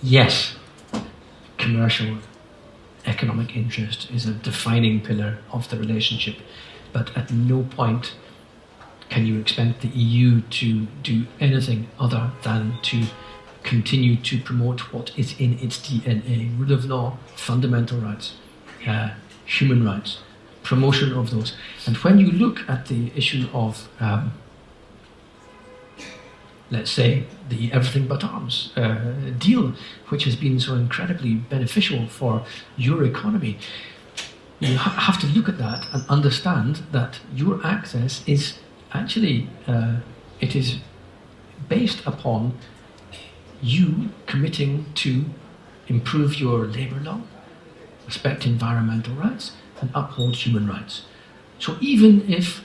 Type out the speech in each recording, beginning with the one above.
yes, commercial economic interest is a defining pillar of the relationship, but at no point can you expect the EU to do anything other than to continue to promote what is in its DNA: rule of law, fundamental rights, human rights, promotion of those. And when you look at the issue of, let's say, the everything but arms deal, which has been so incredibly beneficial for your economy, you have to look at that and understand that your access is actually, it is based upon you committing to improve your labour law, respect environmental rights, and uphold human rights. So even if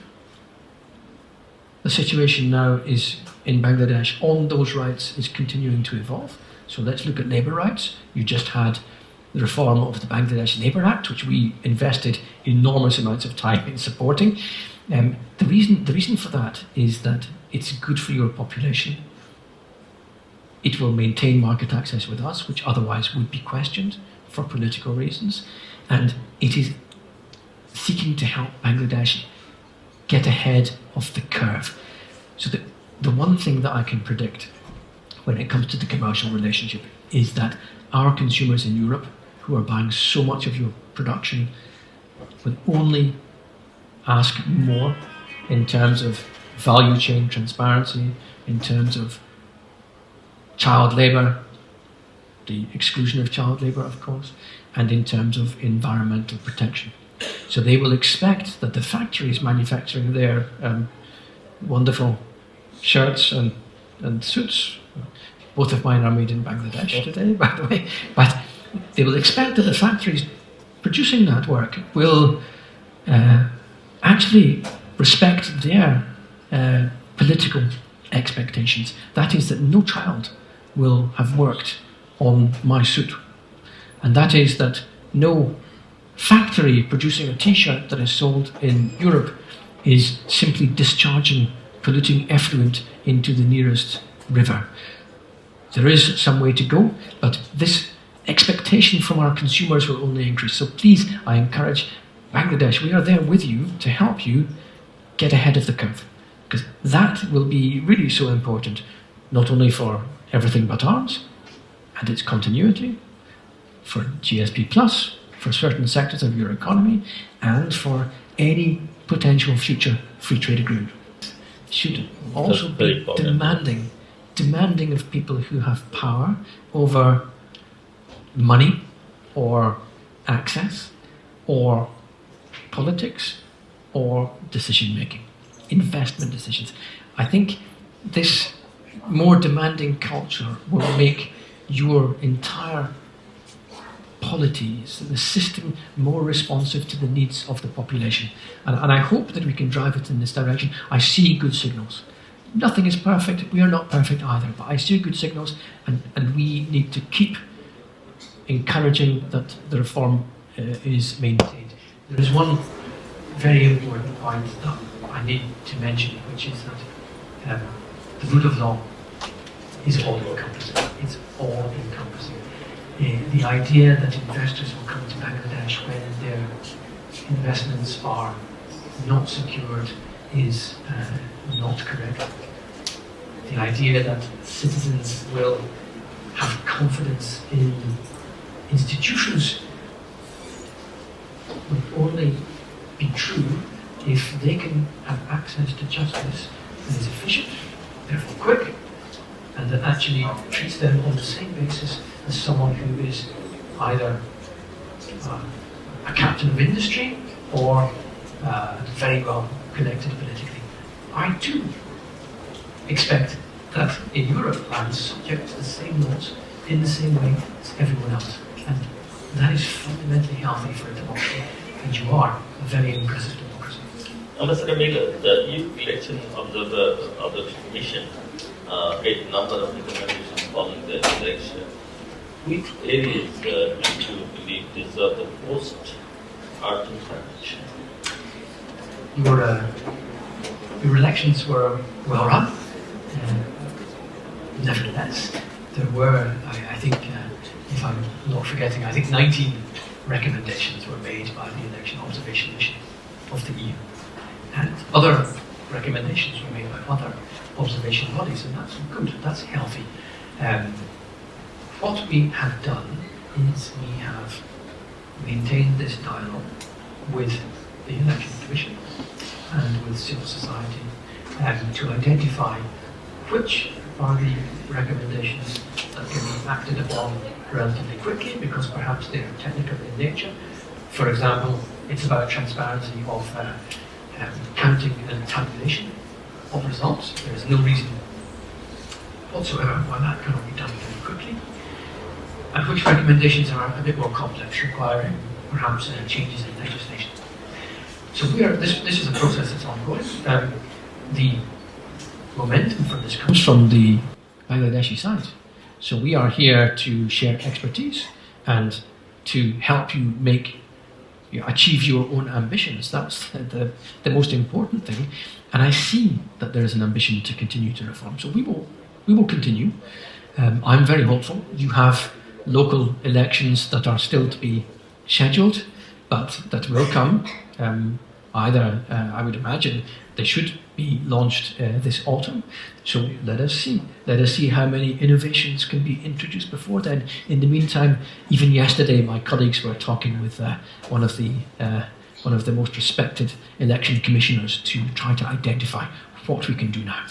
the situation now is in Bangladesh on those rights is continuing to evolve, so let's look at labour rights. You just had the reform of the Bangladesh Labour Act, which we invested enormous amounts of time in supporting. The reason for that is that it's good for your population. It will maintain market access with us, which otherwise would be questioned for political reasons. And it is seeking to help Bangladesh get ahead of the curve. So the one thing that I can predict when it comes to the commercial relationship is that our consumers in Europe, who are buying so much of your production, will only ask more in terms of value chain transparency, in terms of child labour, the exclusion of child labour, of course, and in terms of environmental protection. So they will expect that the factories manufacturing their wonderful shirts and suits, both of mine are made in Bangladesh today, by the way, but they will expect that the factories producing that work will actually respect their political expectations. That is, that no child will have worked on my suit. And that is that no factory producing a t-shirt that is sold in Europe is simply discharging polluting effluent into the nearest river. There is some way to go, but this expectation from our consumers will only increase. So please, I encourage Bangladesh, we are there with you to help you get ahead of the curve, because that will be really so important, not only for everything but arms and its continuity, for GSP Plus, for certain sectors of your economy, and for any potential future free trade agreement. Should also be demanding of people who have power over money or access or politics or decision making, investment decisions. I think this more demanding culture will make your entire polities, the system, more responsive to the needs of the population. And I hope that we can drive it in this direction. I see good signals. Nothing is perfect. We are not perfect either, but I see good signals, and we need to keep encouraging that the reform is maintained. There is one very important point that I need to mention, which is that the rule of law is all-encompassing. It's all-encompassing. The idea that investors will come to Bangladesh when their investments are not secured is not correct. The idea that citizens will have confidence in institutions will only be true if they can have access to justice that is efficient, therefore quick, and that actually treats them on the same basis as someone who is either a captain of industry or very well connected politically. I too expect that in Europe I'm subject to the same laws in the same way as everyone else, and that is fundamentally healthy for a democracy, and you are a very impressive democracy. Ambassador Miller, the EU election observer of the Commission made a number of recommendations following the election. Which areas do you believe deserve the most ardent attention? Your elections were well run. Nevertheless, there were, I think, forgetting, I think 19 recommendations were made by the Election Observation Mission of the EU. And other recommendations were made by other observation bodies, and that's good, that's healthy. What we have done is we have maintained this dialogue with the Election Commission and with civil society to identify which are the recommendations that can be acted upon relatively quickly because perhaps they are technical in nature. For example, it's about transparency of counting and tabulation of results. There is no reason whatsoever why that cannot be done very quickly. And which recommendations are a bit more complex, requiring perhaps changes in legislation. So this is a process that's ongoing. The momentum for this comes from the Bangladeshi side. So we are here to share expertise and to help you achieve your own ambitions. That's the most important thing. And I see that there is an ambition to continue to reform. So we will continue. I'm very hopeful. You have local elections that are still to be scheduled, but that will come. I would imagine they should be launched this autumn. So let us see. Let us see how many innovations can be introduced before then. In the meantime, even yesterday, my colleagues were talking with one of the most respected election commissioners to try to identify what we can do now.